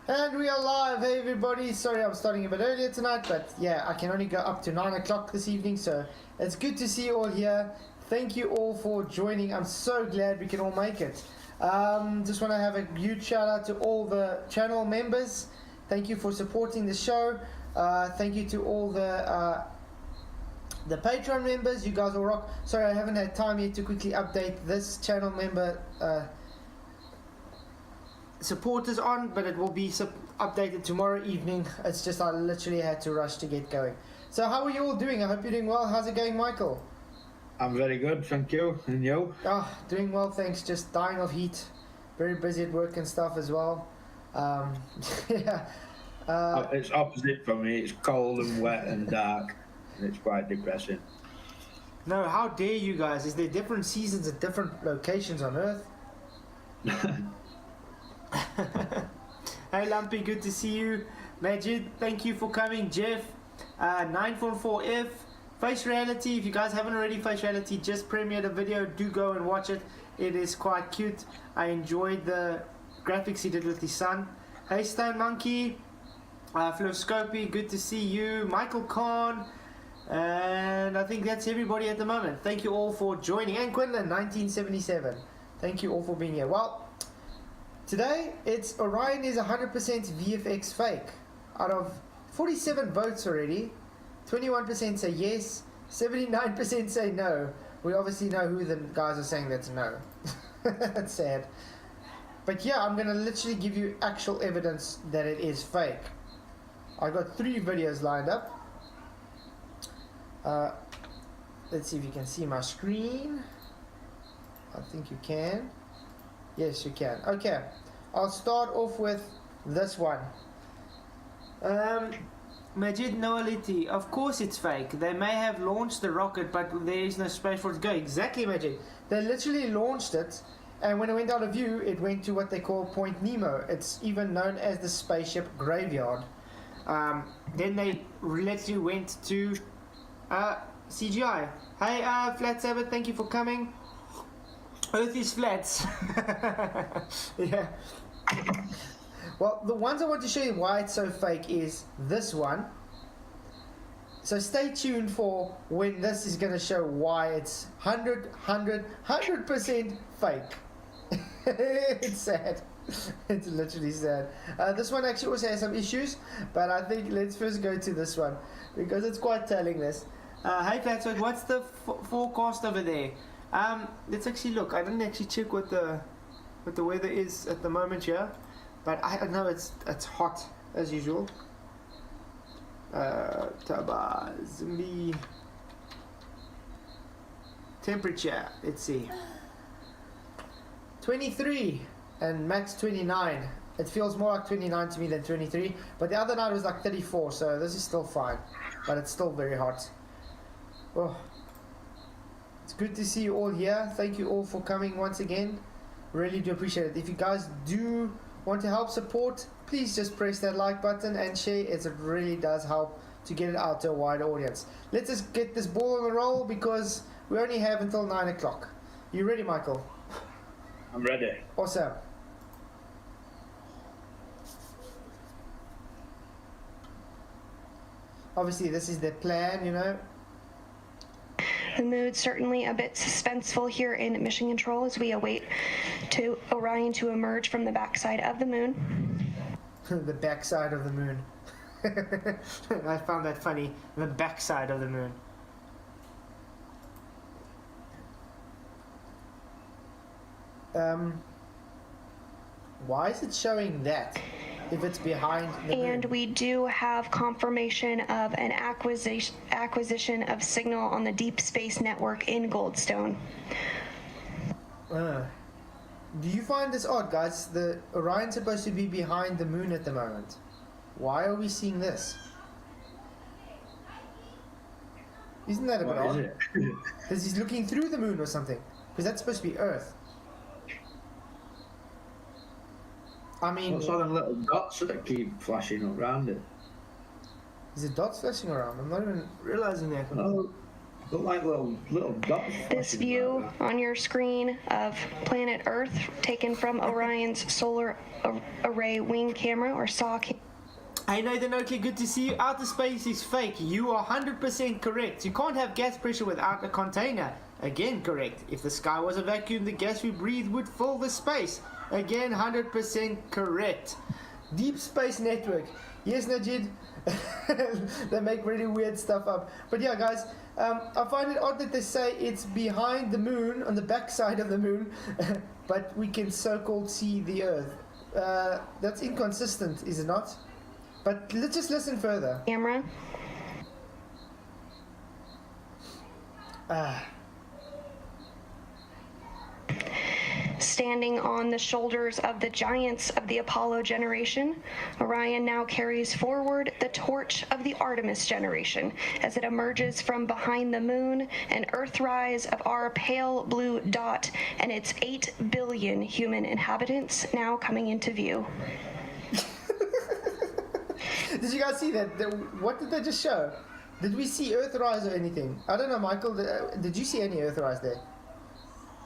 And we are live. Hey everybody, sorry I'm starting a bit earlier tonight, but yeah, I can only go up to 9 o'clock this evening, so it's good to see you all here. Thank you all for joining. I'm so glad we can all make it. Just want to have a huge shout out to all the channel members. Thank you for supporting the show. Thank you to all the Patreon members. You guys all rock. Sorry, I haven't had time yet to quickly update this channel member supporters on, but it will be updated tomorrow evening. It's just I literally had to rush to get going. So how are you all doing? I hope you're doing well. How's it going, Michael? I'm very good, thank you. And you? Oh, doing well, thanks. Just dying of heat. Very busy at work and stuff as well. Yeah. It's opposite for me. It's cold and wet and dark, and it's quite depressing. No, how dare you guys? Is there different seasons at different locations on Earth? Hey Lumpy, good to see you. Majid, thank you for coming. Jeff, 944F, Face Reality. If you guys haven't already, Face Reality just premiered a video. Do go and watch it. It is quite cute. I enjoyed the graphics he did with his son. Hey Stone Monkey, Floscopy, good to see you. Michael Khan, and I think that's everybody at the moment. Thank you all for joining. And Quinlan, 1977. Thank you all for being here. Well, today, it's Orion is 100% VFX fake. Out of 47 votes already, 21% say yes, 79% say no. We obviously know who the guys are saying that's no. That's sad. But yeah, I'm going to literally give you actual evidence that it is fake. I got 3 videos lined up. Let's see if you can see my screen. I think you can. Yes, you can. Okay, I'll start off with this one. Majid Noaliti, of course it's fake. They may have launched the rocket, but there is no space for it to go. Exactly, Majid. They literally launched it, and when it went out of view, it went to what they call Point Nemo. It's even known as the spaceship graveyard. Then they literally went to CGI. Hey, Flatzoids, thank you for coming. Earth is flat. Yeah. Well, the ones I want to show you why it's so fake is this one. So stay tuned for when this is going to show why it's 100% fake. It's sad. It's literally sad. This one actually also has some issues, but I think let's first go to this one because it's quite telling this. Hey Flatzoids, what's the forecast over there? Let's actually look. I didn't actually check what the weather is at the moment here, but I know it's hot as usual. Taba Zimbi temperature. Let's see. 23 and max 29. It feels more like 29 to me than 23, but the other night was like 34, so this is still fine, but it's still very hot. Oh. It's good to see you all here. Thank you all for coming once again. Really do appreciate it. If you guys do want to help support, please just press that like button and share. It really does help to get it out to a wider audience. Let's just get this ball on the roll because we only have until 9 o'clock. You ready, Michael? I'm ready. Awesome. Obviously, this is the plan, you know. The mood certainly a bit suspenseful here in Mission Control as we await Orion to emerge from the backside of the moon. The backside of the moon. I found that funny. The backside of the moon. Why is it showing that? If it's behind the and moon? We do have confirmation of an acquisition of signal on the Deep Space Network in Goldstone. Do you find this odd, guys? The Orion's supposed to be behind the moon at the moment. Why are we seeing this? Isn't that a bit odd? Because he's looking through the moon or something. Because that's supposed to be Earth. I mean, what's all the little dots that keep flashing around it? Is it dots flashing around? I'm not even realizing that. Oh, Look like little dots. This flashing view like that. on your screen of planet Earth, taken from Orion's Solar Array Wing Camera, or SAW camera. Hey Nathan, okay, good to see you. Outer space is fake. You are 100% correct. You can't have gas pressure without a container. Again, correct. If the sky was a vacuum, the gas we breathe would fill the space. Again, 100% correct. Deep Space Network. Yes, Najid. They make really weird stuff up. But yeah, guys, I find it odd that they say it's behind the moon, on the backside of the moon, but we can so-called see the Earth. That's inconsistent, is it not? But let's just listen further. Camera. Standing on the shoulders of the giants of the Apollo generation, Orion now carries forward the torch of the Artemis generation as it emerges from behind the moon and Earthrise of our pale blue dot and its 8 billion human inhabitants now coming into view. Did you guys see that? What did they just show? Did we see Earthrise or anything? I don't know, Michael. Did you see any Earthrise there?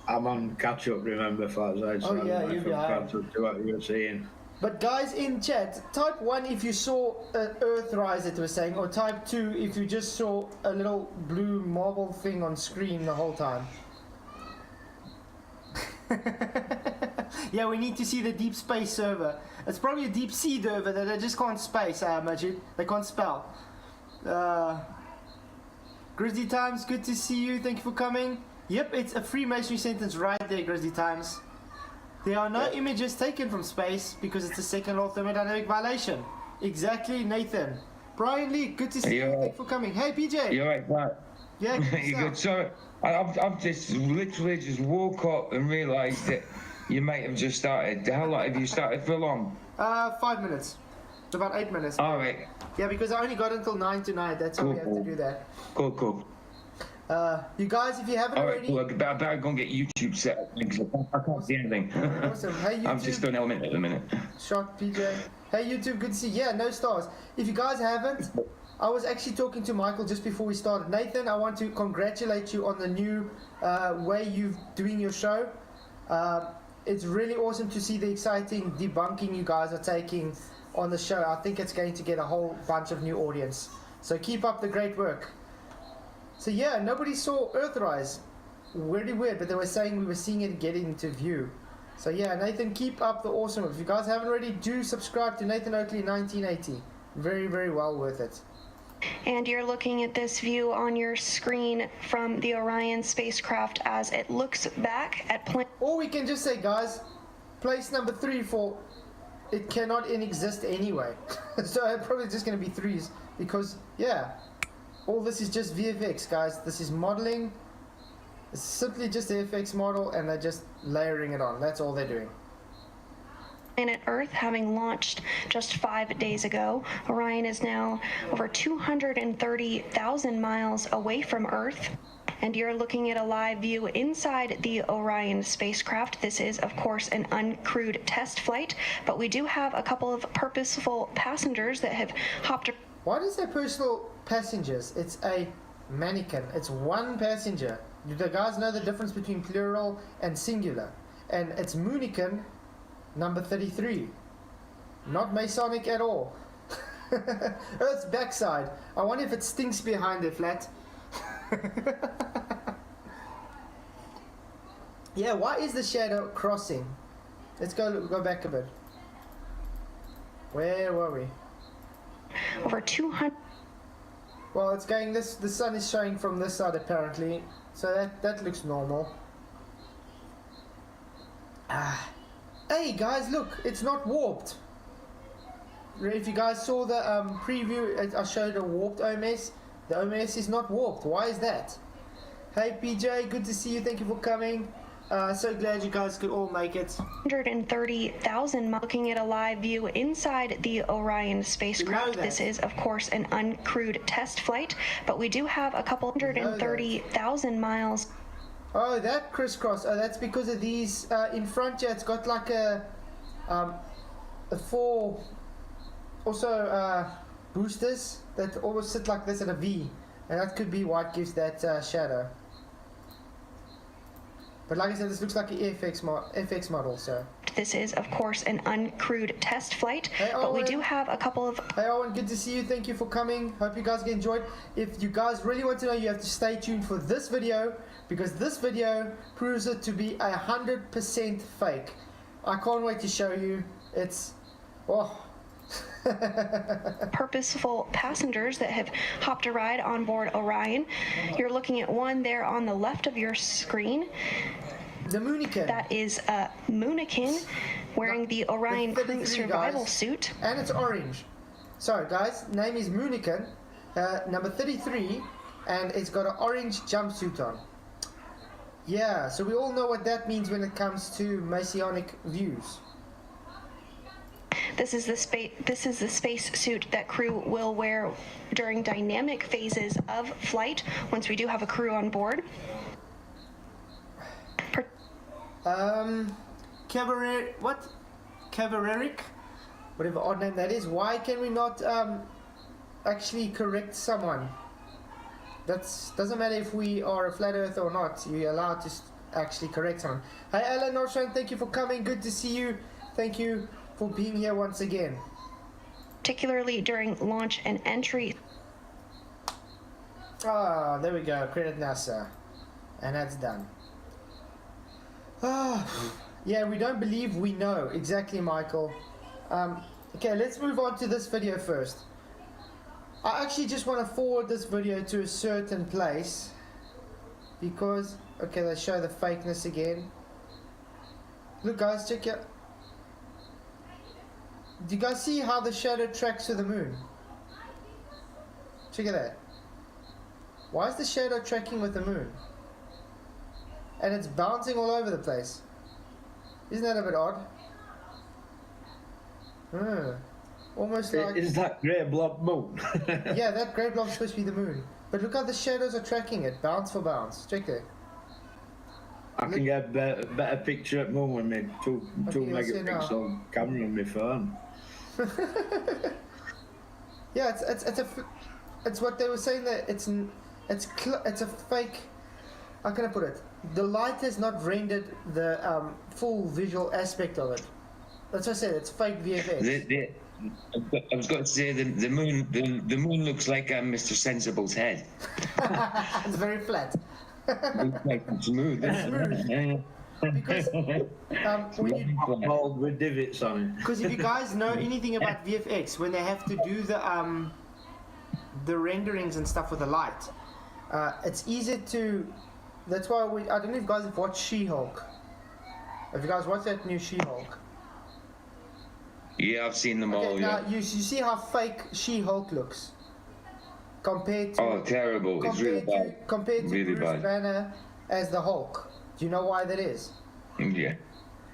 I'm on catch up, remember, Flatzoids. So Oh, yeah, I'm you're from behind. catch up to what you were saying. But guys in chat, type 1 if you saw Earthrise that was saying, or type 2 if you just saw a little blue marble thing on screen the whole time. Yeah, we need to see the deep space server. It's probably a deep sea server that they just can't space, Majid. They can't spell. Grizzly Times, good to see you. Thank you for coming. Yep, it's a Freemasonry sentence right there, Grizzly Times. There are no images taken from space because it's a second law of thermodynamic violation. Exactly, Nathan. Brian Lee, good to see you. You're Thank you for coming. Hey, PJ. You're right, Pat. Yeah, good You're good. stuff. So I've just literally just woke up and realised that you might have just started. How long have you started for long? 5 minutes. About 8 minutes. All right. Yeah, because I only got until 9 tonight. That's how we have to do that. Cool. You guys, if you haven't All right. already... Well, I better go and get YouTube set up because I can't see anything. Awesome. Hey, YouTube. I'm just on element at the minute. Shot, PJ. Hey, YouTube, good to see you. Yeah, no stars. If you guys haven't, I was actually talking to Michael just before we started. Nathan, I want to congratulate you on the new way you're doing your show. It's really awesome to see the exciting debunking you guys are taking on the show. I think it's going to get a whole bunch of new audience. So keep up the great work. So yeah, nobody saw Earthrise. Really weird, but they were saying we were seeing it get into view. So yeah, Nathan, keep up the awesome work. If you guys haven't already, do subscribe to Nathan Oakley 1980. Very, very well worth it. And you're looking at this view on your screen from the Orion spacecraft as it looks back at planet. Or we can just say, guys, place number 3 for it cannot exist anyway. So it's probably just going to be 3s because, yeah, all this is just VFX, guys. This is modeling. It's simply just the FX model and they're just layering it on. That's all they're doing. Planet Earth, having launched just 5 days ago. Orion is now over 230,000 miles away from Earth. And you're looking at a live view inside the Orion spacecraft. This is, of course, an uncrewed test flight, but we do have a couple of purposeful passengers that have hopped. Why does say personal passengers? It's a mannequin. It's one passenger. Do the guys know the difference between plural and singular? And it's Moonican number 33. Not Masonic at all. Earth's backside. I wonder if it stinks behind it, Flat. Yeah, why is the shadow crossing? Let's go back a bit. Where were we? Over 200. Well, it's going this. The sun is showing from this side apparently, so that looks normal. Hey guys, look, it's not warped. If you guys saw the preview, I showed a warped OMS. The OMS is not warped. Why is that? Hey PJ, good to see you. Thank you for coming. So glad you guys could all make it. 130,000. Looking at a live view inside the Orion spacecraft. This is, of course, an uncrewed test flight, but we do have a couple 130,000 miles. Oh, that crisscross. Oh, that's because of these in front. Yeah, it's got like a 4 also boosters that always sit like this at a V. And that could be what gives that shadow. But like I said, this looks like an FX model, so. This is, of course, an uncrewed test flight, Hey, but we Owen. do have a couple of... Hey Owen, good to see you. Thank you for coming. Hope you guys get enjoyed. If you guys really want to know, you have to stay tuned for this video, because this video proves it to be 100% fake. I can't wait to show you. It's... oh. purposeful passengers that have hopped a ride on board Orion. You're looking at one there on the left of your screen. The Moonican. That is a Moonican wearing the Orion The crew 33, survival guys. suit. And it's orange. Sorry guys, name is Moonican, number 33, and it's got an orange jumpsuit on. Yeah, so we all know what that means when it comes to Messianic views. This is the space suit that crew will wear during dynamic phases of flight once we do have a crew on board. Cavaleric, whatever odd name that is. Why can we not actually correct someone? Doesn't matter if we are a flat earth or not. You're allowed to actually correct someone. Hi Alan Norshine, thank you for coming. Good to see you. Thank you for being here once again. Particularly during launch and entry. Ah, there we go. Credit NASA. And that's done. Ah, yeah, we don't believe we know. Exactly, Michael. Okay, let's move on to this video first. I actually just want to forward this video to a certain place because, okay, let's show the fakeness again. Look guys, check out. Do you guys see how the shadow tracks to the moon? Check it out. Why is the shadow tracking with the moon? And it's bouncing all over the place. Isn't that a bit odd? Almost like... Is that grey blob moon? yeah, that grey blob's supposed to be the moon. But look how the shadows are tracking it, bounce for bounce. Check that. I can get a better picture at moon with my 2 let's see now. megapixel camera on my phone. Yeah, it's what they were saying, that it's a fake. How can I put it? The light has not rendered the full visual aspect of it. That's what I said. It's fake VFX. I was going to say the moon looks like Mr. Sensible's head. It's very flat. Looks like it's smooth. It's smooth. Because Mold with divots on it. Because if you guys know anything about VFX, when they have to do the renderings and stuff with the light, it's easy to. That's why I don't know if you guys have watched She-Hulk. Have you guys watched that new She-Hulk? Yeah, I've seen them all. Now Yeah. you see how fake She-Hulk looks compared to. Oh, terrible! It's really bad. Compared to Really Bruce bad. Banner as the Hulk. Do you know why that is? Yeah.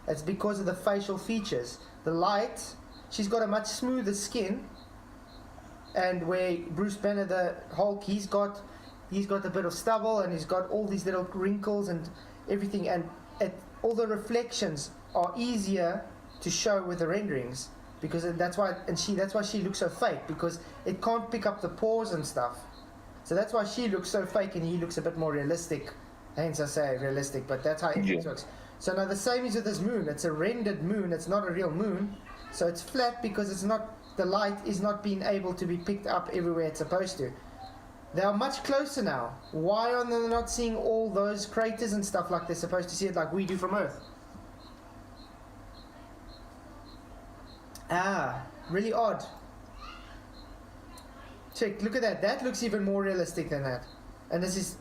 It's because of the facial features. The light, she's got a much smoother skin, and where Bruce Banner, the Hulk, he's got a bit of stubble and he's got all these little wrinkles and everything, and all the reflections are easier to show with the renderings, because that's why she looks so fake, because it can't pick up the pores and stuff. So that's why she looks so fake and he looks a bit more realistic. Hence I say realistic, but that's how it works. So now the same is with this moon. It's a rendered moon. It's not a real moon. So it's flat because it's not, the light is not being able to be picked up everywhere it's supposed to. They are much closer now. Why are they not seeing all those craters and stuff like they're supposed to see it like we do from Earth? Ah, really odd. Check, look at that. That looks even more realistic than that. And this is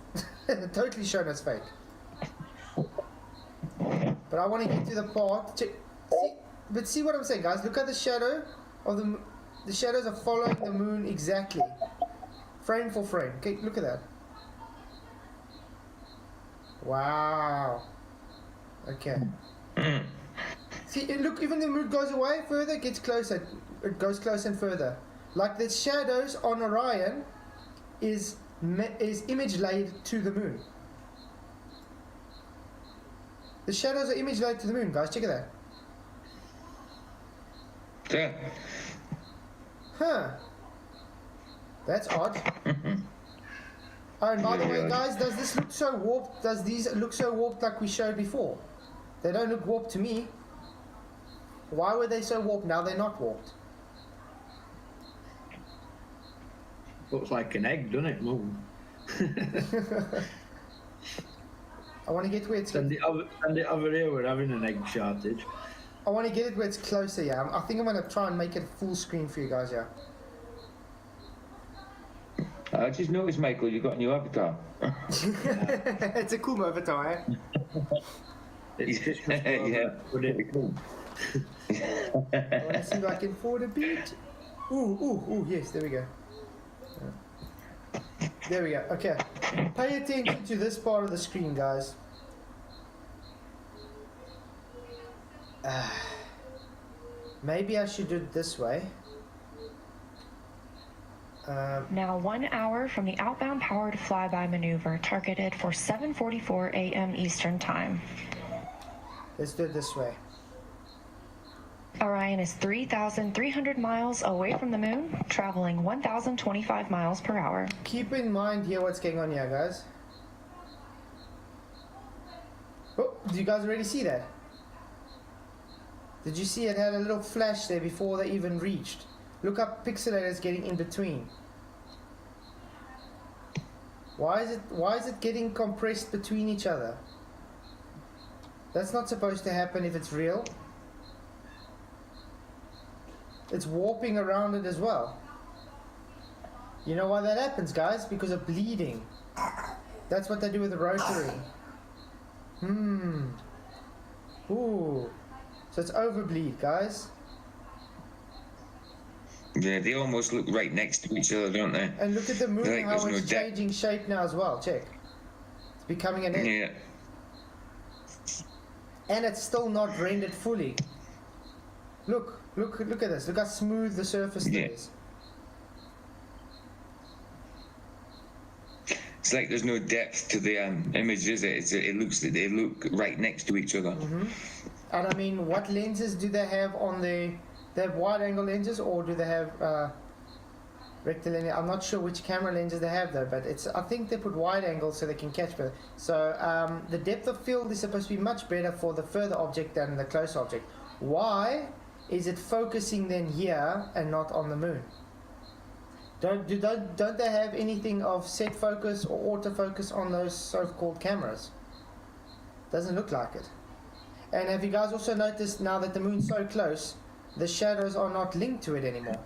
totally shown as fake. But I want to get to the part. Check, see what I'm saying, guys. Look at the shadow of the shadows are following the moon exactly, frame for frame. Okay, look at that. Wow. Okay. See, look, even the moon goes away further, it gets closer. It goes closer and further. Like the shadows on Orion is image laid to the moon. The shadows are image laid to the moon, guys. Check it out. Yeah. Huh. That's odd. Oh, and by the way, Yeah. guys, does this look so warped? Does these look so warped like we showed before? They don't look warped to me. Why were they so warped? Now they're not warped. Looks like an egg, doesn't it, Moon? I want to get where it's. Send it over here. We're having an egg shortage. I want to get it where it's closer. Yeah, I think I'm gonna try and make it full screen for you guys. Yeah. I just noticed, Michael, you got a new avatar. It's a cool avatar, eh? It's just Yeah. pretty cool. I want to see if I can forward a bit. Ooh, yes, there we go. There we go, okay. Pay attention to this part of the screen, guys. Maybe I should do it this way. Now 1 hour from the outbound powered flyby maneuver targeted for 7:44 a.m. Eastern Time. Let's do it this way. Orion is 3,300 miles away from the moon, traveling 1,025 miles per hour. Keep in mind here what's going on here, guys. Oh, did you guys already see that? Did you see it had a little flash there before they even reached? Look up pixelators getting in between. Why is it getting compressed between each other? That's not supposed to happen if it's real. It's warping around it as well. You know why that happens, guys? Because of bleeding. That's what they do with the rotary. Ooh. So it's overbleed, guys. Yeah, they almost look right next to each other, don't they? And look at the moon, Like how there's no it's depth. changing shape now as well. Check. It's becoming an egg. Yeah. And it's still not rendered fully. Look at this. Look how smooth the surface Yeah. is. It's like there's no depth to the image, is it? It looks that they look right next to each other. And I mean, what lenses do they have on the... They have wide angle lenses, or do they have rectilinear? I'm not sure which camera lenses they have though, but I think they put wide angle so they can catch better. So the depth of field is supposed to be much better for the further object than the close object. Why is it focusing then here and not on the moon? Don't they have anything of set focus or autofocus on those so-called cameras? Doesn't look like it. And have you guys also noticed now that the moon's so close, the shadows are not linked to it anymore?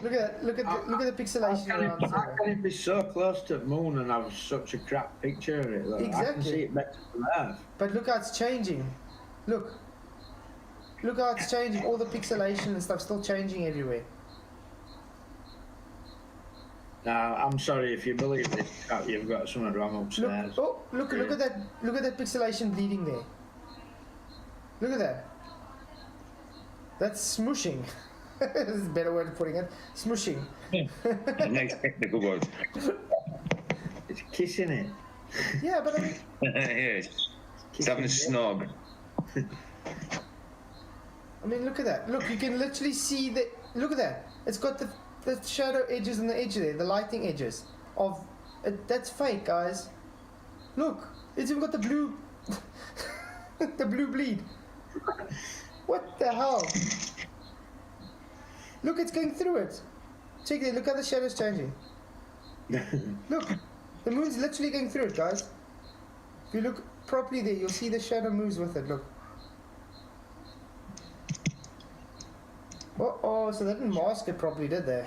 Look at the pixelation around How here. can it be so close to the moon and have such a crap picture of it? Though? I can Exactly. see it better from Earth. But look how it's changing. Look how it's changing. All the pixelation and stuff still changing everywhere. Now, I'm sorry if you believe this crap, you've got something wrong upstairs. Look at that. Look at that pixelation bleeding there. Look at that. That's smushing. This is a better way of putting it. Smushing. Next technical word. It's kissing it. Yeah, but I mean, Yes. It's having a snog. look at that. Look, you can literally see the. Look at that. It's got the shadow edges and the edge there, the lighting edges of. That's fake, guys. Look, it's even got the blue. The blue bleed. What the hell? Look, it's going through it. Check there. Look how the shadow's changing. Look, the moon's literally going through it, guys. If you look properly there, you'll see the shadow moves with it. Look. Oh, so they didn't mask it properly, did they?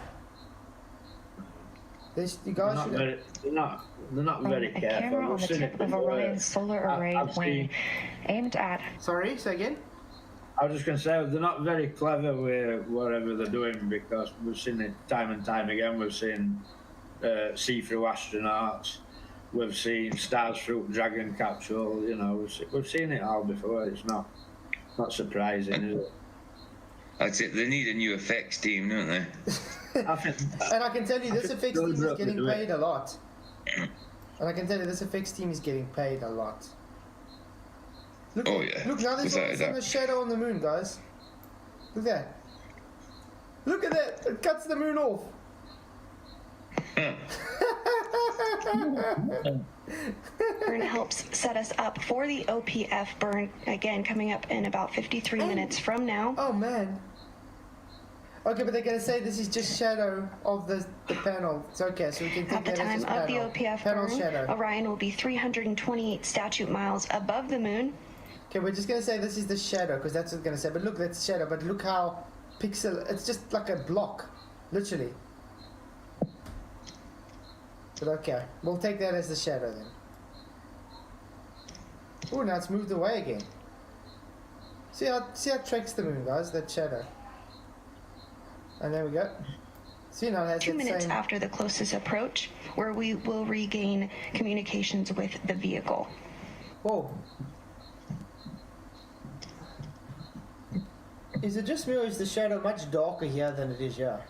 You guys should. They're not very A careful. camera on We've the seen tip it of before. Orion's solar array I've wing, seen- aimed at Sorry, say again. I was just going to say, they're not very clever with whatever they're doing, because we've seen it time and time again. We've seen see-through astronauts. We've seen stars through dragon capsule. You know, we've seen it all before. It's not surprising, is it? That's it. They need a new effects team, don't they? I think, And I can tell you, this think effects team is deliberately getting do it. paid a lot. And I can tell you, this effects team is getting paid a lot. Look, Oh, yeah. Look, now there's Without all a of a sudden doubt. a shadow on the moon, guys. Look at that. Look at that! It cuts the moon off. Burn helps set us up for the OPF burn, again, coming up in about 53 minutes from now. Oh man. Okay, but they're going to say this is just shadow of the panel. It's okay, so we can At take the that as time a of the panel. OPF Panel burn, shadow. Orion will be 328 statute miles above the moon. Okay, we're just going to say this is the shadow, because that's what it's going to say. But look, that's shadow, but look how pixel... It's just like a block, literally. But okay, we'll take that as the shadow then. Oh, now it's moved away again. See how it tracks the moon, guys, that shadow. And there we go. See, now it has 2 that minutes same... after the closest approach, where we will regain communications with the vehicle. Whoa. Is it just me, or is the shadow much darker here than it is here?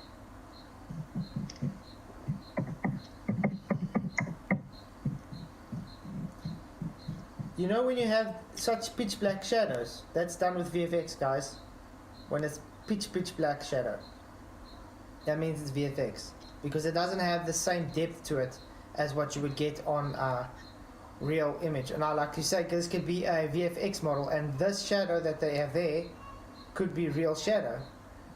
You know when you have such pitch black shadows, that's done with VFX, guys. When it's pitch black shadow, that means it's VFX, because it doesn't have the same depth to it as what you would get on a real image. And I like to say, this could be a VFX model, and this shadow that they have there could be real shadow,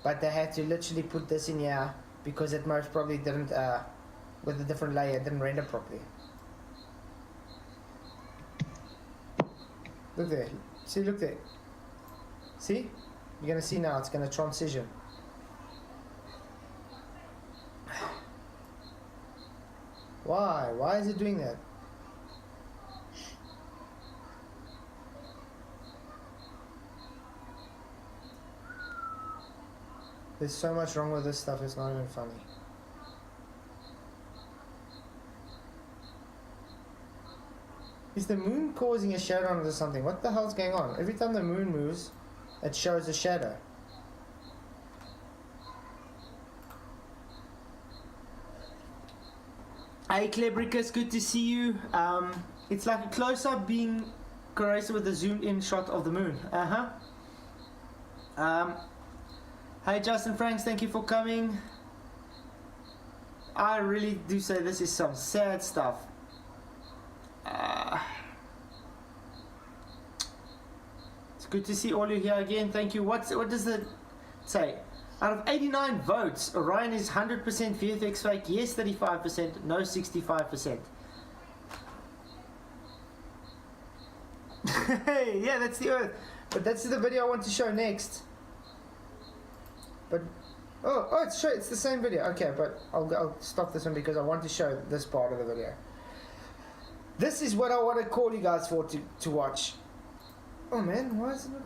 but they had to literally put this in here because it most probably didn't, with a different layer, it didn't render properly. Look there. See, look there. See? You're going to see now, it's going to transition. Why? Why is it doing that? There's so much wrong with this stuff, it's not even funny. Is the moon causing a shadow onto something? What the hell's going on? Every time the moon moves, it shows a shadow. Hey Klebricus, good to see you. It's like a close-up being corrected with a zoomed-in shot of the moon. Hey Justin Franks, thank you for coming. I really do say this is some sad stuff. It's good to see all you here again. Thank you. What does it say? Out of 89 votes, Orion is 100% VFX fake. Yes, 35%. No, 65%. Hey, yeah, that's the Earth. But that's the video I want to show next. But it's the same video. Okay, but I'll stop this one because I want to show this part of the video. This is what I want to call you guys for to watch. Oh man, why isn't it?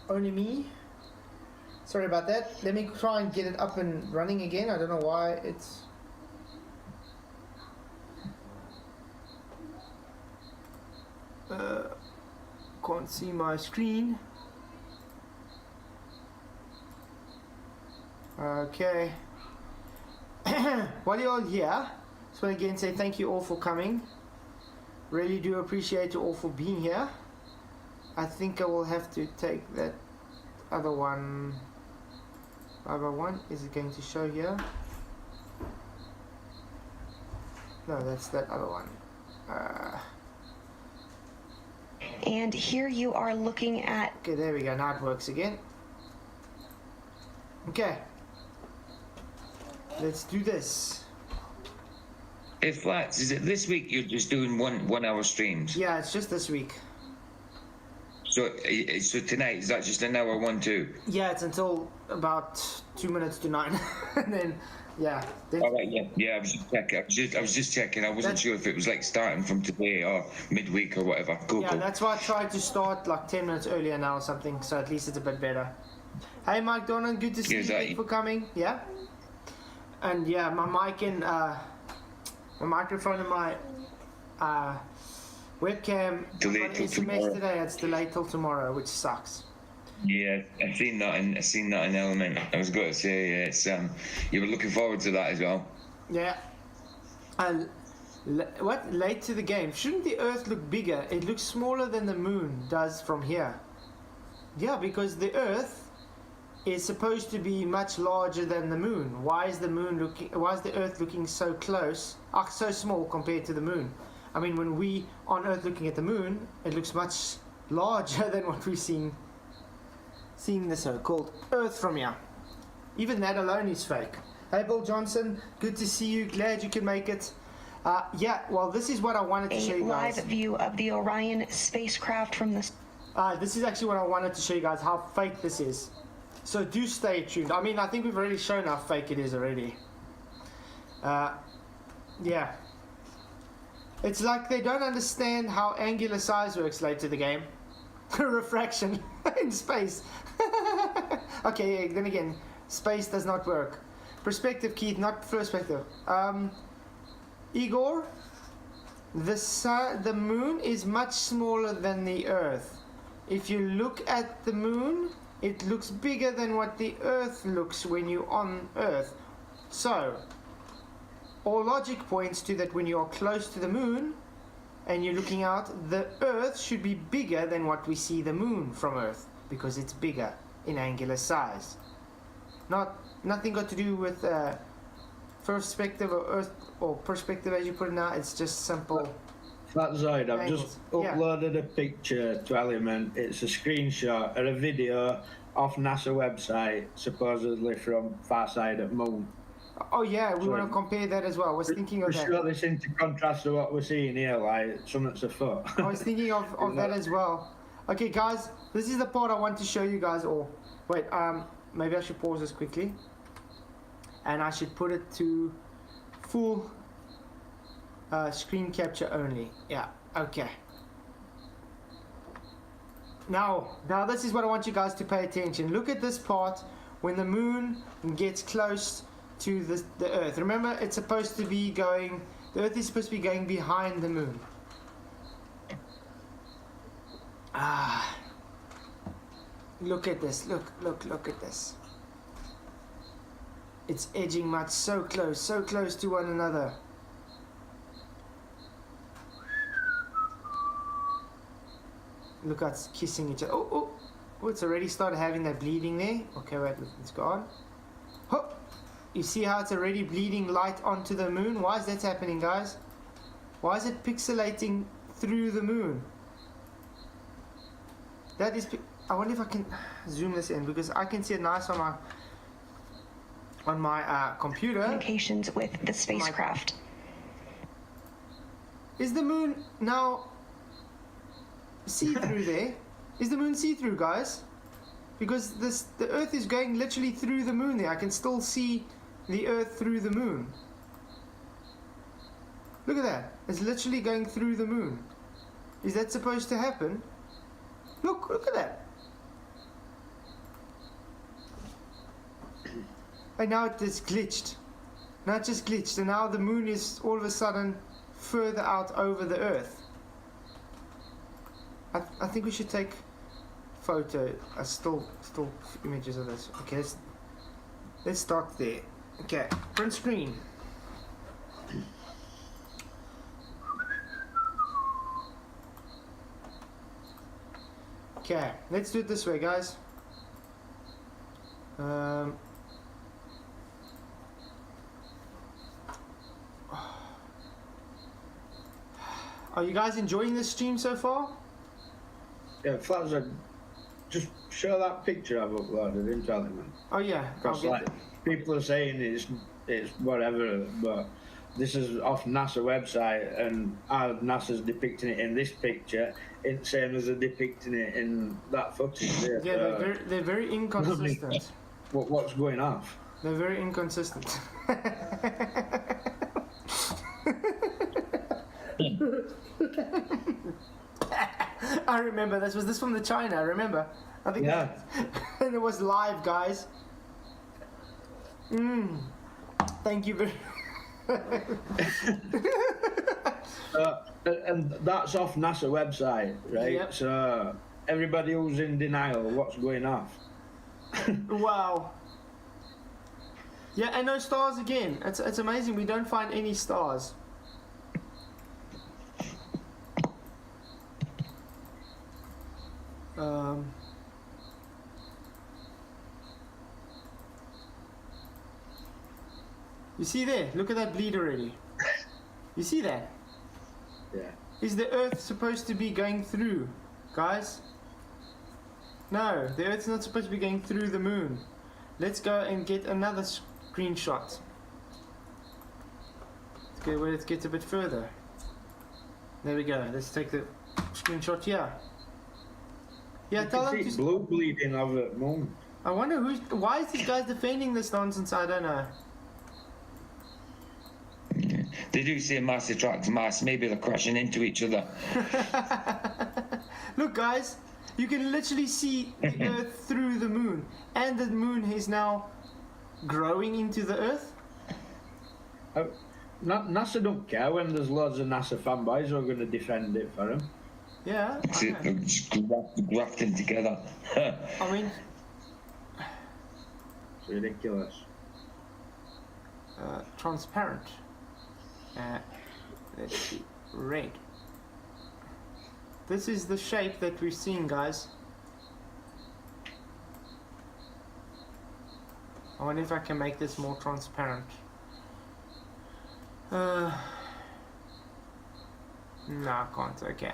Only me. Sorry about that. Let me try and get it up and running again. I don't know why it's... can't see my screen. Okay. While you're all here, just want to again say thank you all for coming. Really do appreciate you all for being here. I think I will have to take that other one. 501, is it going to show here? No, that's that other one. And here you are looking at... Okay, there we go. Now it works again. Okay. Let's do this. Hey, Flats, is it this week you're just doing one hour streams? Yeah, it's just this week. So tonight, is that just an hour 1-2? Yeah, it's until about 2 minutes to 9. And then, yeah. All right, yeah. I was just checking. I was just checking. I wasn't sure if it was like starting from today or midweek or whatever. Cool. That's why I tried to start like 10 minutes earlier now or something, so at least it's a bit better. Hey, Mike Donnan, good to see you. Thank you for coming. Yeah. And yeah, my mic and my microphone and my webcam delayed till tomorrow. Today. It's delayed till tomorrow, which sucks. Yeah, I seen that in Element. I was going to say, yeah, it's you were looking forward to that as well. Yeah. Late to the game? Shouldn't the Earth look bigger? It looks smaller than the Moon does from here. Yeah, because the Earth is supposed to be much larger than the moon. Why is the Earth looking so close, so small compared to the moon? I mean, when we on Earth looking at the moon, it looks much larger than what we've seeing the so-called Earth from here. Even that alone is fake. Hey, Bill Johnson, good to see you. Glad you could make it. Yeah, well, this is what I wanted to show you guys. Live view of the Orion spacecraft from the... This is actually what I wanted to show you guys, how fake this is. So do stay tuned. I mean, I think we've already shown how fake it is already. Yeah. It's like they don't understand how angular size works late to the game. Refraction in space. Okay, yeah, then again, space does not work. Perspective, Keith, not perspective. Igor, the moon is much smaller than the Earth. If you look at the moon, it looks bigger than what the Earth looks when you're on Earth. So, all logic points to that when you are close to the moon and you're looking out, the Earth should be bigger than what we see the moon from Earth, because it's bigger in angular size. Nothing got to do with perspective or Earth or perspective as you put it now. It's just simple. Flatzoid, I've angles. just uploaded a picture to Element. It's a screenshot of a video off NASA website, supposedly from far side of moon. Oh yeah, we want to compare that as well. I was thinking of that. Show this into contrast to what we're seeing here, like something's afoot. I was thinking of that as well. Okay, guys, this is the part I want to show you guys all. Wait, maybe I should pause this quickly, and I should put it to full screen capture only. Yeah, okay. Now this is what I want you guys to pay attention. Look at this part when the moon gets close to the Earth. Remember, it's supposed to be going, the Earth is supposed to be going behind the moon. Look at this, look at this. It's edging much so close to one another. Look how it's kissing each other. Oh, it's already started having that bleeding there. Okay, wait, it's gone. Oh, you see how it's already bleeding light onto the moon? Why is that happening, guys? Why is it pixelating through the moon? That is... I wonder if I can zoom this in, because I can see it nice on my computer. Communications with the spacecraft. Is the moon now see-through there? Is the moon see-through, guys? Because the Earth is going literally through the moon there. I can still see the Earth through the moon. Look at that. It's literally going through the moon. Is that supposed to happen? Look at that. And now it is glitched. Now it just glitched, and now the moon is all of a sudden further out over the Earth. I think we should take photo, still images of this. Okay, let's start there. Okay, print screen. Okay, let's do it this way, guys. Are you guys enjoying this stream so far? Yeah, Flatzoid, just show that picture I've uploaded into Element. Oh yeah, I'll get it. People are saying it's whatever, but this is off NASA website, and how NASA's depicting it in this picture isn't the same as they're depicting it in that footage there. Yeah, they're very inconsistent. What's going off? They're very inconsistent. I remember this. Was this from the China? I remember. I think. Yeah. And it was live, guys. Thank you very. And that's off NASA website, right? Yep. So everybody who's in denial, what's going off? Wow. Yeah, and no stars again. It's amazing. We don't find any stars. You see there? Look at that bleed already. You see that? Yeah. Is the Earth supposed to be going through, guys? No, the Earth's not supposed to be going through the moon. Let's go and get another screenshot. Okay, well, let's get a bit further. There we go. Let's take the screenshot here. Yeah, You tell can them see to. blue bleeding of the moon. I wonder why is these guys defending this nonsense? I don't know. They do say mass attracts mass. Maybe they're crashing into each other. Look, guys, you can literally see the Earth through the moon, and the moon is now growing into the Earth. NASA don't care when there's loads of NASA fanboys who are going to defend it for him. Yeah, I know. They're just grafting together. I mean, It's ridiculous. transparent. Let's see, red. This is the shape that we're seeing, guys. I wonder if I can make this more transparent. No, I can't. Okay,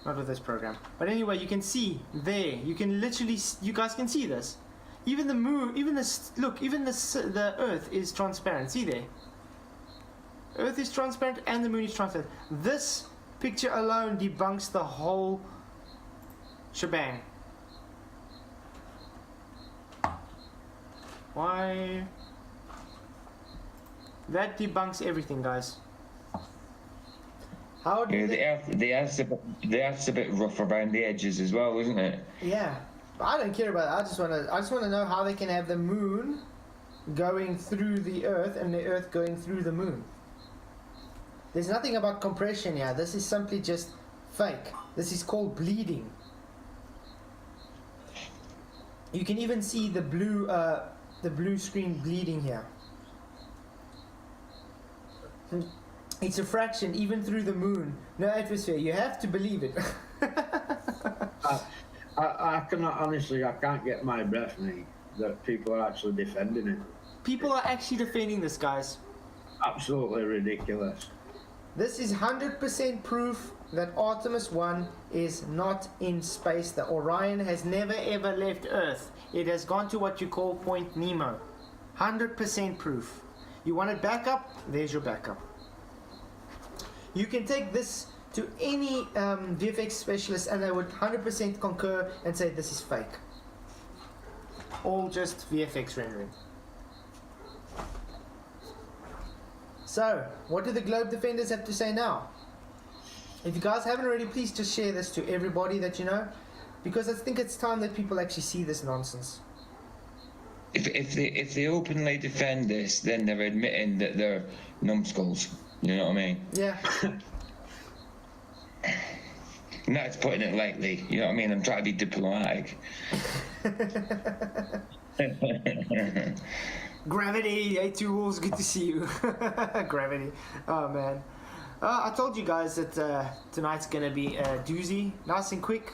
not with this program. But anyway, you can see there. You can literally, you guys can see this. Even the moon, even this. Look, even the Earth is transparent. See there. Earth is transparent and the moon is transparent. This picture alone debunks the whole shebang. Why? That debunks everything, guys. How do Yeah, the Earth's a bit rough around the edges as well, isn't it? Yeah, I don't care about that. I just want to know how they can have the moon going through the Earth and the Earth going through the moon. There's nothing about compression here. This is simply just fake. This is called bleeding. You can even see the blue screen bleeding here. It's a fraction even through the moon. No atmosphere. You have to believe it. I cannot, honestly, I can't get my breath, mate, that people are actually defending it. People are actually defending this, guys. Absolutely ridiculous. This is 100% proof that Artemis 1 is not in space. The Orion has never ever left Earth. It has gone to what you call Point Nemo. 100% proof. You want it backup? There's your backup. You can take this to any VFX specialist and they would 100% concur and say this is fake. All just VFX rendering. So, what do the globe defenders have to say now? If you guys haven't already, please just share this to everybody that you know, because I think it's time that people actually see this nonsense. If they openly defend this, then they're admitting that they're numbskulls. You know what I mean? Yeah. And that's putting it lightly. You know what I mean? I'm trying to be diplomatic. Gravity, A2 Wolves, good to see you. Gravity. Oh man. I told you guys that tonight's gonna be a doozy, nice and quick.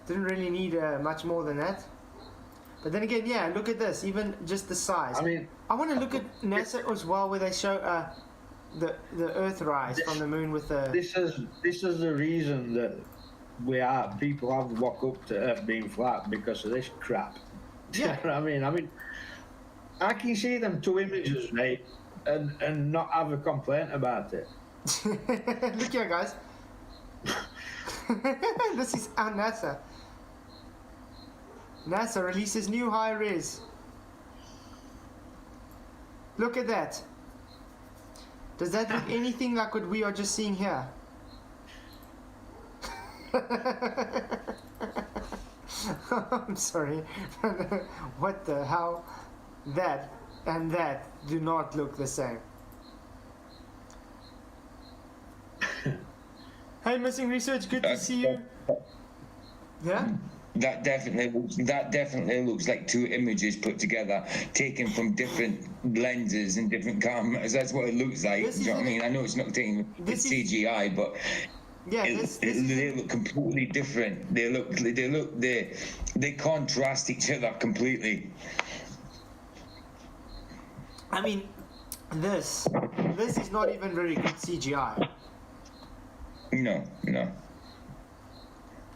Didn't really need much more than that. But then again, yeah, look at this, even just the size. I mean, I want to look at NASA as well, where they show the Earth rise from the moon with the. this is the reason that people have woke up to Earth being flat because of this crap. Yeah. You know what I mean, I can see them two images, mate, and not have a complaint about it. Look here, guys. This is our NASA. NASA releases new high res. Look at that. Does that look anything like what we are just seeing here? I'm sorry. What the hell? That and that do not look the same. Hey, Missing Research, good to see you. Yeah? That definitely looks like two images put together, taken from different lenses and different cameras. That's what it looks like. Do you know what I mean? I know it's not taken with CGI, but yeah, they look completely different. They contrast each other completely. I mean, this is not even very good CGI. No.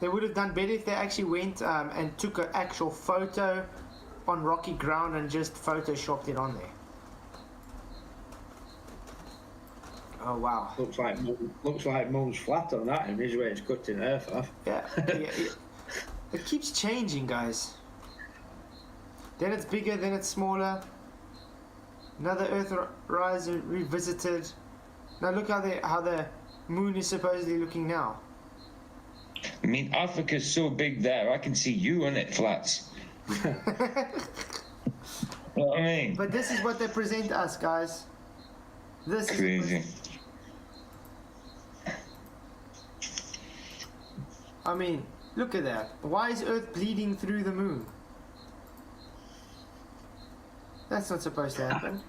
They would have done better if they actually went and took an actual photo on rocky ground and just photoshopped it on there. Oh wow! Looks like Moon's flat on that image where it's cutting Earth off. Yeah. It keeps changing, guys. Then it's bigger, then it's smaller. Another Earth rise revisited. Now look how the Moon is supposedly looking now. I mean, Africa's so big there, I can see you on it, Flats. You know what I mean? But this is what they present us, guys. This Crazy. is. I mean, look at that. Why is Earth bleeding through the Moon? That's not supposed to happen.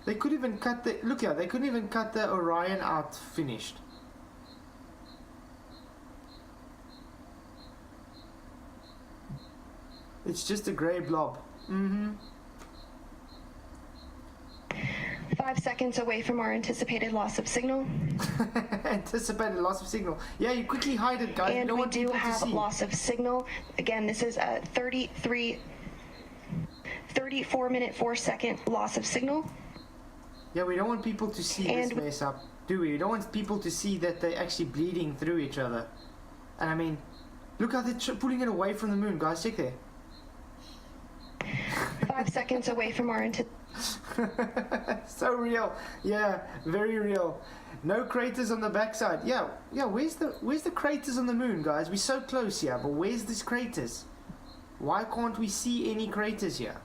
They could even cut the... Look here, they couldn't even cut the Orion out finished. It's just a grey blob. 5 seconds away from our anticipated loss of signal. Anticipated loss of signal. Yeah, you quickly hide it, guys. And don't we want do people to have see. loss of signal. Again, this is a 34-minute, 4-second loss of signal. Yeah, we don't want people to see this And- mess up, do we? We don't want people to see that they're actually bleeding through each other. And I mean, look how they're pulling it away from the Moon, guys. Check there. 5 seconds away from our So real. Yeah, very real. No craters on the backside. Yeah. Where's the craters on the Moon, guys? We're so close here, but where's these craters? Why can't we see any craters here?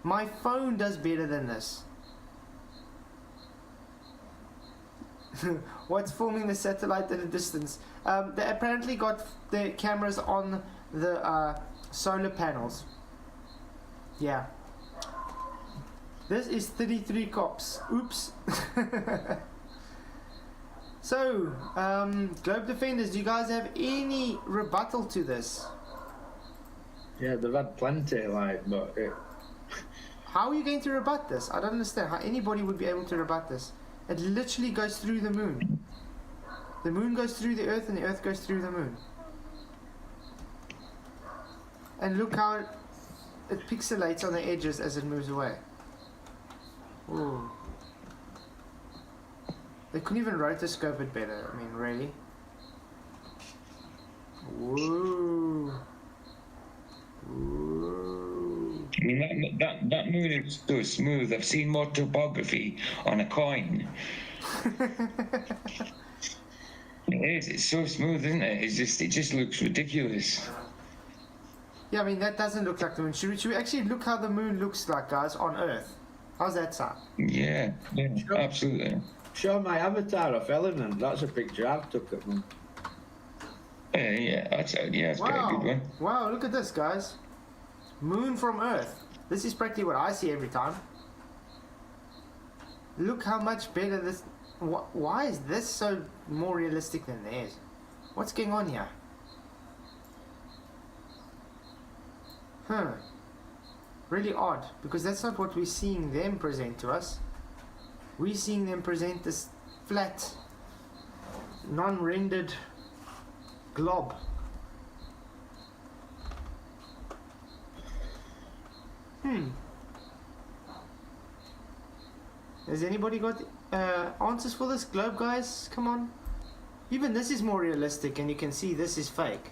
My phone does better than this. What's filming the satellite at a distance? They apparently got their cameras on the solar panels. Yeah. This is 33 cops. Oops. So, Globe Defenders, do you guys have any rebuttal to this? Yeah, they've had plenty, but How are you going to rebut this? I don't understand how anybody would be able to rebut this. It literally goes through the Moon. The Moon goes through the Earth and the Earth goes through the Moon. And look how it pixelates on the edges as it moves away. Ooh. They couldn't even rotoscope it better. I mean, really? Woo. Woo. I mean, that Moon is so smooth. I've seen more topography on a coin. It is. It's so smooth, isn't it? It just looks ridiculous. Yeah, I mean, that doesn't look like the Moon. Should we actually look how the Moon looks like, guys, on Earth? How's that sound? Yeah, Sure. absolutely. show my avatar of Element. That's a picture I've took of them. Yeah, that's quite a good one. Wow, look at this, guys. Moon from Earth. This is practically what I see every time. Look how much better this... Why is this so more realistic than theirs? What's going on here? Huh. Really odd, because that's not what we're seeing them present to us. We're seeing them present this flat, non-rendered glob. Has anybody got answers for this globe, guys? Come on. Even this is more realistic, and you can see this is fake.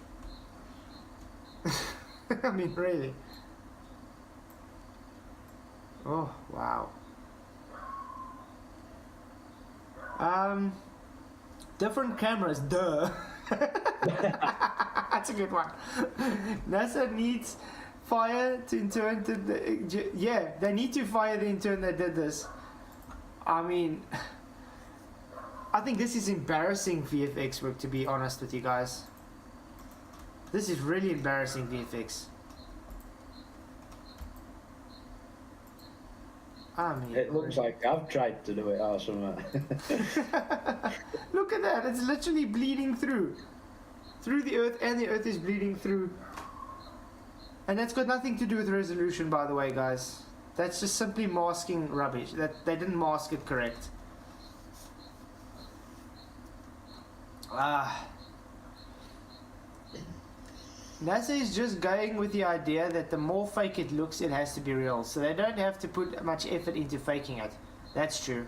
I mean, really. Oh, wow. Different cameras, duh. That's a good one. NASA needs fire to intern to the... Yeah, they need to fire the intern that did this. I mean, I think this is embarrassing VFX work, to be honest with you guys. This is really embarrassing VFX. I mean, It looks like I've tried to do it or something. Look at that, it's literally bleeding through the Earth, and the Earth is bleeding through. And that's got nothing to do with resolution, by the way, guys. That's just simply masking rubbish. That they didn't mask it correct. NASA is just going with the idea that the more fake it looks, it has to be real. So they don't have to put much effort into faking it. That's true.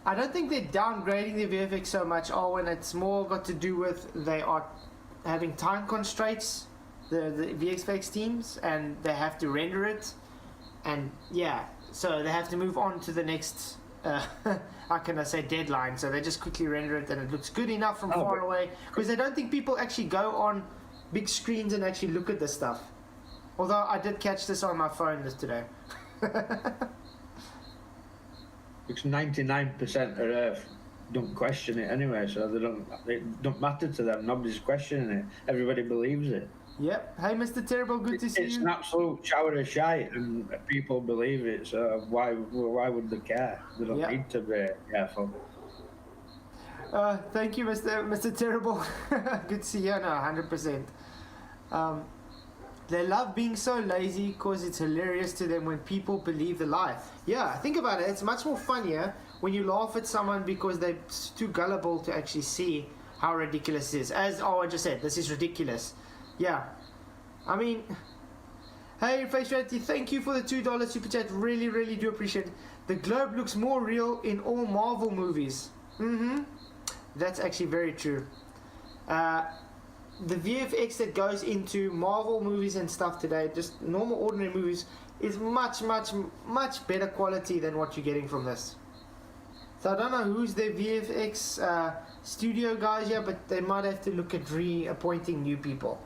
I don't think they're downgrading the VFX so much, Owen. It's more got to do with they are having time constraints, the VFX teams, and they have to render it. And yeah, so they have to move on to the next, how can I say, deadline. So they just quickly render it and it looks good enough from far away. Because I don't think people actually go on big screens and actually look at this stuff. Although I did catch this on my phone today. Because 99% of Earth don't question it anyway, so it don't matter to them. Nobody's questioning it. Everybody believes it. Yep. Hey, Mr. Terrible, good to see you. It's an absolute shower of shite, and people believe it. So why would they care? They don't need to be careful. Thank you, Mr. Terrible. Good to see you. No, 100%. They love being so lazy because it's hilarious to them when people believe the lie. Yeah, think about it. It's much more funnier when you laugh at someone because they're too gullible to actually see how ridiculous it is. As Owen just said, this is ridiculous. Yeah. I mean, hey, Face Reality, thank you for the $2 super chat. Really, really do appreciate it. The globe looks more real in all Marvel movies. That's actually very true. The VFX that goes into Marvel movies and stuff today, just normal ordinary movies, is much, much, much better quality than what you're getting from this. So I don't know who's their VFX studio guys here, but they might have to look at reappointing new people.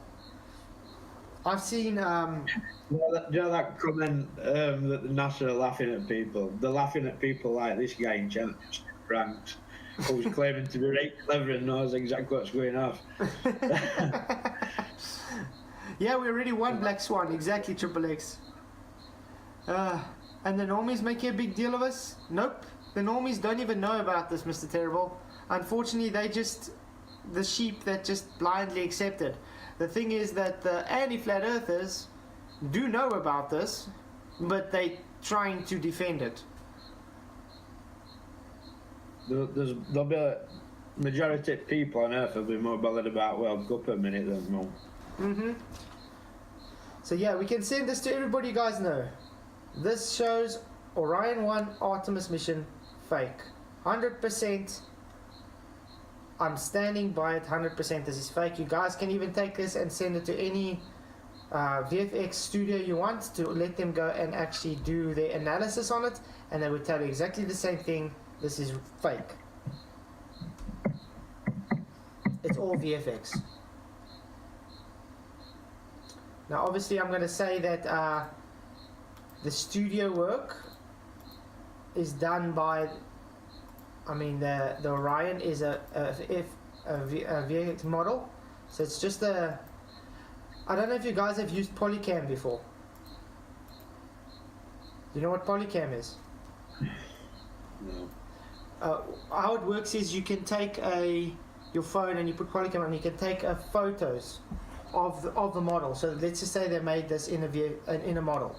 I've seen... you know that comment that NASA are laughing at people? They're laughing at people like this guy in Genesis Ranks, who's claiming to be very clever and knows exactly what's going on. Yeah, we already won Black Swan, exactly, Triple X. And the normies making a big deal of us? Nope, the normies don't even know about this, Mr. Terrible. Unfortunately, they just, the sheep that just blindly accepted. The thing is that the anti-flat earthers do know about this, but they're trying to defend it. There'll be a majority of people on Earth will be more bothered about World Cup a minute than more. So yeah, we can send this to everybody you guys know. This shows Orion 1 Artemis mission fake. 100%. I'm standing by it 100%. This is fake. You guys can even take this and send it to any VFX studio you want to let them go and actually do their analysis on it, and they would tell you exactly the same thing. This is fake. It's all VFX. Now obviously I'm going to say that the studio work is done by, I mean the Orion is a VFX model, so it's just a, I don't know if you guys have used Polycam before. You know what Polycam is? No. How it works is you can take your phone and you put Polycam on, you can take photos of the model. So let's just say they made this in a model,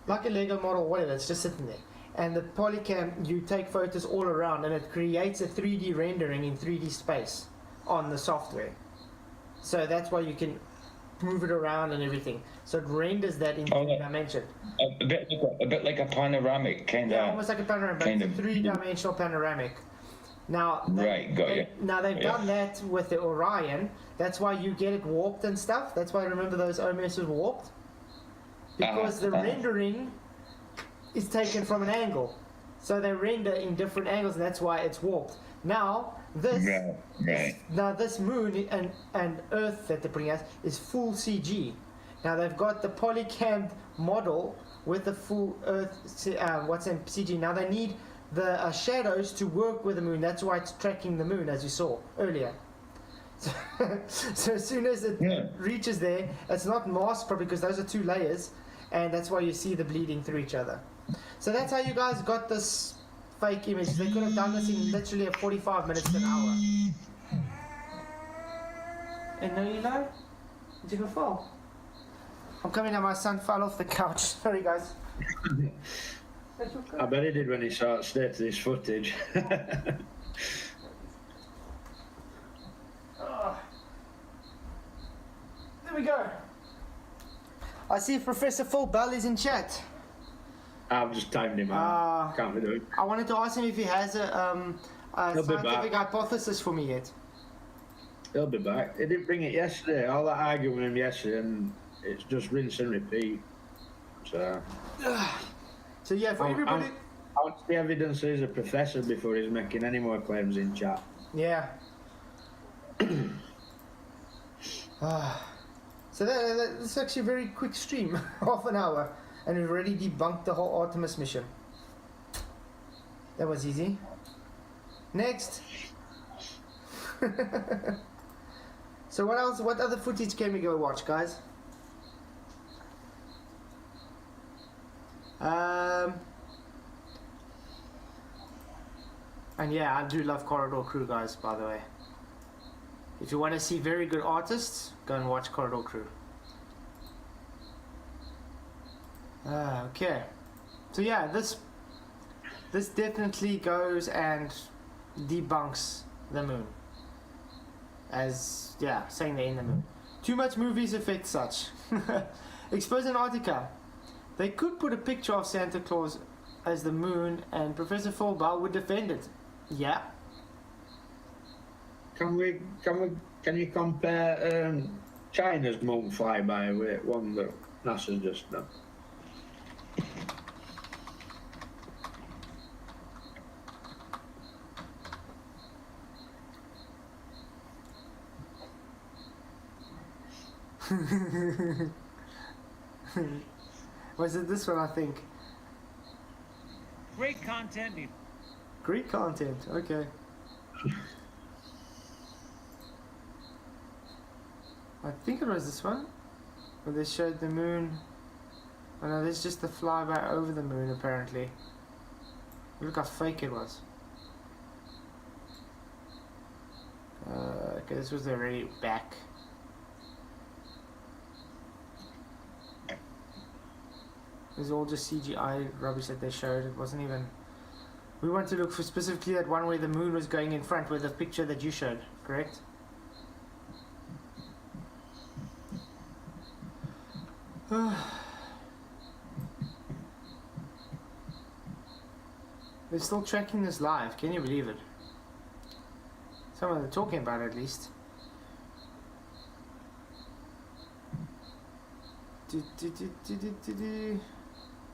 like a Lego model, whatever. It's just sitting there, and the Polycam, you take photos all around, and it creates a 3D rendering in 3D space on the software. So that's why you can move it around and everything. So it renders that in 3 dimension. A bit like a panoramic kind of. Yeah, almost like a panoramic, but it's a 3-dimensional panoramic. Now, right, got you. Now they've done that with the Orion. That's why you get it warped and stuff. That's why I remember those OMS were warped, because the rendering is taken from an angle. So they render in different angles, and that's why it's warped. Now this, now this moon and Earth that they're bringing us is full CG. Now they've got the Polycam model with the full Earth, what's in CG. Now they need the shadows to work with the moon. That's why it's tracking the moon, as you saw earlier. So as soon as it reaches there, it's not masked probably because those are 2 layers, and that's why you see the bleeding through each other. So that's how you guys got this fake image. They could have done this in literally 45 minutes to an hour. And now you know? Did you go fall? I'm coming out, my son fell off the couch. Sorry, guys. I bet he did when he saw this footage. There we go. I see Professor Phil Bell is in chat. I've just timed him out. Can't be doing. I wanted to ask him if he has a scientific hypothesis for me yet. He'll be back. He didn't bring it yesterday. All that arguing with him yesterday, and it's just rinse and repeat. So Yeah, for everybody. I want the evidence he's a professor before he's making any more claims in chat. Yeah. So that's actually a very quick stream, half an hour, and we've already debunked the whole Artemis mission. That was easy. Next. So what else? What other footage can we go watch, guys? And yeah, I do love Corridor Crew, guys, by the way. If you want to see very good artists, go and watch Corridor Crew. Okay. So yeah, this definitely goes and debunks the moon. As, yeah, saying they're in the moon. Too much movies affect such. Expose Antarctica. They could put a picture of Santa Claus as the moon and Professor Phil Bell would defend it. Yeah. Can you compare China's moon flyby with one that NASA's just done? Was it this one, I think? Great content. Great content, okay. I think it was this one, where they showed the moon. Oh no, this is just the flyby over the moon, apparently. Look how fake it was. Okay, this was already back. It was all just CGI rubbish that they showed. It wasn't even... We want to look for specifically that one where the moon was going in front with the picture that you showed, correct? They're still tracking this live, can you believe it? Someone they're talking about it, at least.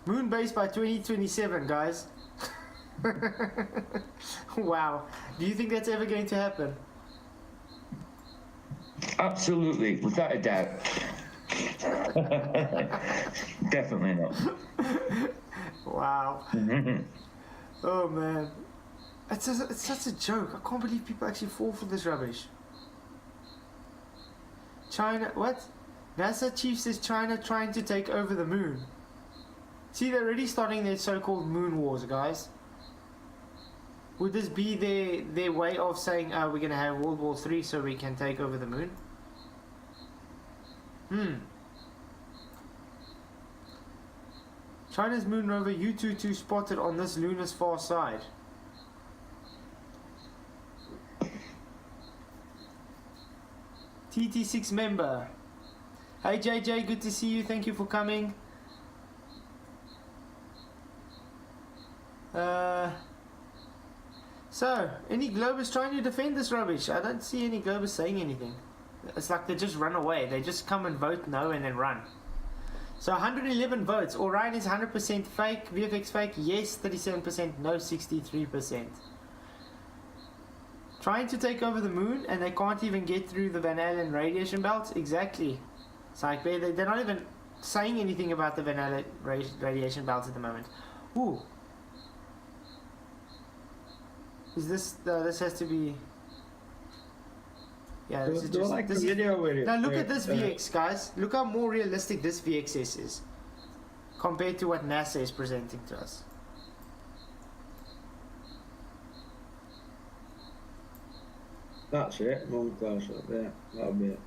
Moon base by 2027, guys. Wow. Do you think that's ever going to happen? Absolutely, without a doubt. Definitely not. Wow. Oh man. It's such a joke. I can't believe people actually fall for this rubbish. China, what? NASA chief says China trying to take over the moon. See, they're already starting their so-called moon wars, guys. Would this be their way of saying, we're going to have World War III so we can take over the moon? China's moon rover U-22 spotted on this lunar's far side. TT6 member. Hey JJ, good to see you. Thank you for coming. So, any Globers trying to defend this rubbish? I don't see any Globers saying anything. It's like they just run away. They just come and vote no and then run. So 111 votes. Orion is 100% fake. VFX fake, yes. 37%, no. 63%. Trying to take over the moon and they can't even get through the Van Allen radiation belts? Exactly. It's like they're not even saying anything about the Van Allen radiation belts at the moment. Ooh. Is this... this has to be... Yeah, this is just... This is, now look at this VX, guys. Look how more realistic this VXS is compared to what NASA is presenting to us. That's it, one close up there. That'll be it.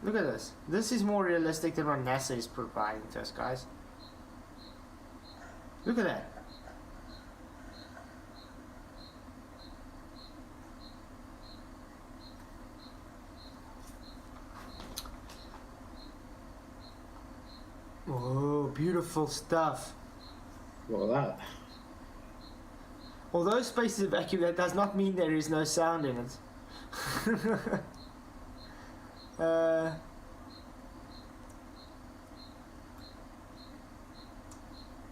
Look at this. This is more realistic than what NASA is providing to us, guys. Look at that. Oh, beautiful stuff. What was that? Although space is a vacuum, that does not mean there is no sound in it.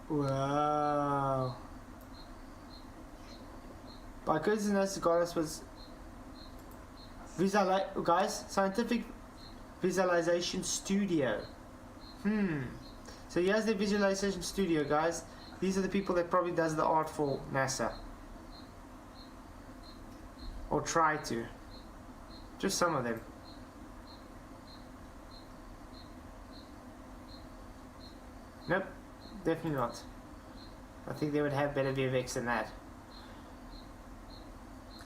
Wow. By coincidence, Goddess was guys, scientific visualization studio. So here's the visualization studio, guys. These are the people that probably does the art for NASA. Or try to. Just some of them. Nope, definitely not. I think they would have better VFX than that.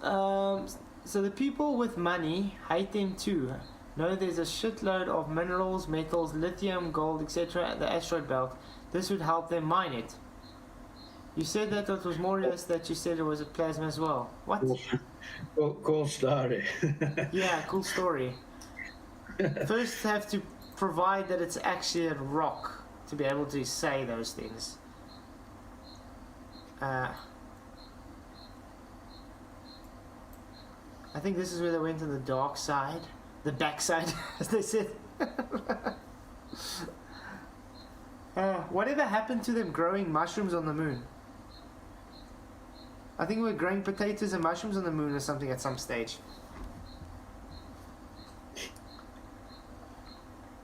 So the people with money hate them too. No, there's a shitload of minerals, metals, lithium, gold, etc. at the asteroid belt. This would help them mine it. You said that it was more or less that you said it was a plasma as well. What? Cool story. Yeah, cool story. First have to provide that it's actually a rock to be able to say those things. I think this is where they went on the dark side. The backside, as they said. Whatever happened to them growing mushrooms on the moon? I think we're growing potatoes and mushrooms on the moon or something at some stage.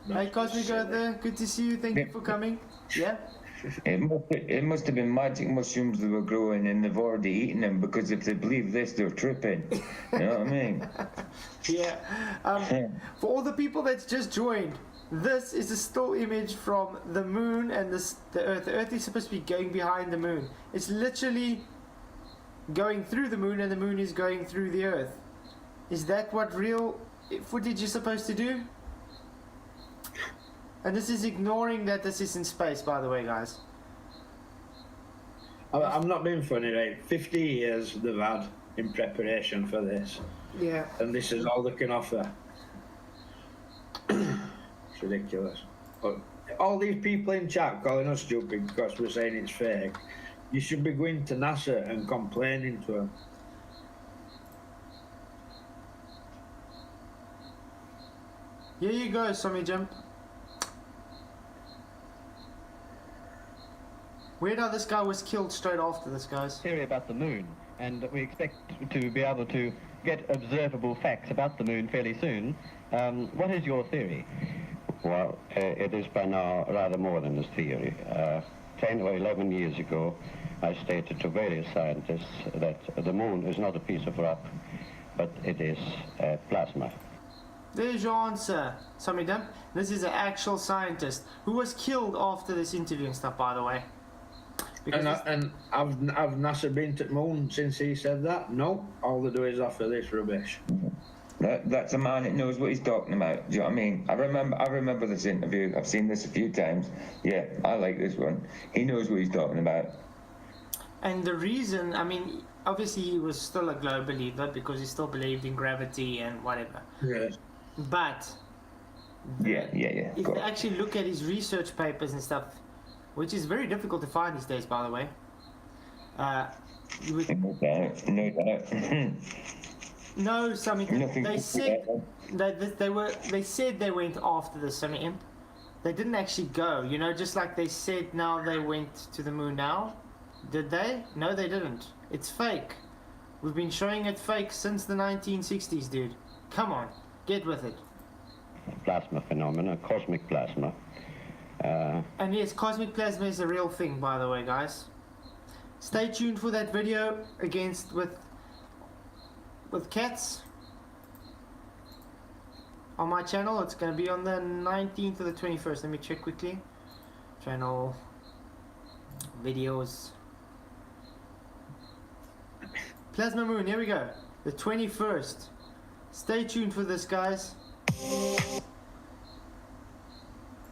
Hey Cosmic Earther, good to see you, thank you for coming. Yeah? It must have been magic mushrooms that were growing and they've already eaten them, because if they believe this, they're tripping. You know what I mean? Yeah. For all the people that's just joined, this is a still image from the moon and the Earth. The Earth is supposed to be going behind the moon. It's literally going through the moon and the moon is going through the Earth. Is that what real footage is supposed to do? And this is ignoring that this is in space, by the way, guys. I'm not being funny, right? 50 years they've had in preparation for this. Yeah. And this is all they can offer. It's ridiculous. But all these people in chat calling us stupid because we're saying it's fake, you should be going to NASA and complaining to them. Here you go, Sommy Jump. Weird how this guy was killed straight after this, guys. Theory about the moon, and we expect to be able to get observable facts about the moon fairly soon. What is your theory? Well, it is by now rather more than a theory. 10 or 11 years ago, I stated to various scientists that the moon is not a piece of rock, but it is plasma. There's your answer, Sommy Jump. This is an actual scientist who was killed after this interview and stuff, by the way. And have NASA been to the moon since he said that? No, all they do is offer this rubbish. That's a man that knows what he's talking about. Do you know what I mean? I remember this interview. I've seen this a few times. Yeah, I like this one. He knows what he's talking about. And the reason, I mean, obviously he was still a globe believer because he still believed in gravity and whatever. Yes. But Yeah. if they actually look at his research papers and stuff, which is very difficult to find these days, by the way. You would... No doubt. No, something. They said that they said they went after the Sunny Imp. They didn't actually go. You know, just like they said now they went to the moon now. Did they? No, they didn't. It's fake. We've been showing it fake since the 1960s, dude. Come on, get with it. Plasma phenomena, cosmic plasma. And yes, cosmic plasma is a real thing, by the way, guys. Stay tuned for that video with cats on my channel. It's going to be on the 19th or the 21st. Let me check quickly. Channel videos. Plasma moon. Here we go. The 21st. Stay tuned for this, guys.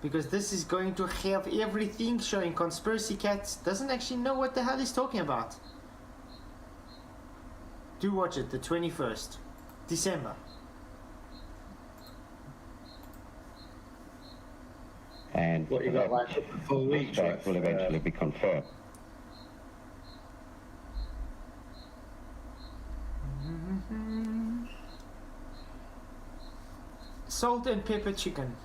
because this is going to have everything showing conspiracy cats doesn't actually know what the hell he's talking about. Do watch it, the 21st December. And What you got like a full week fact will eventually be confirmed. Salt and pepper chicken.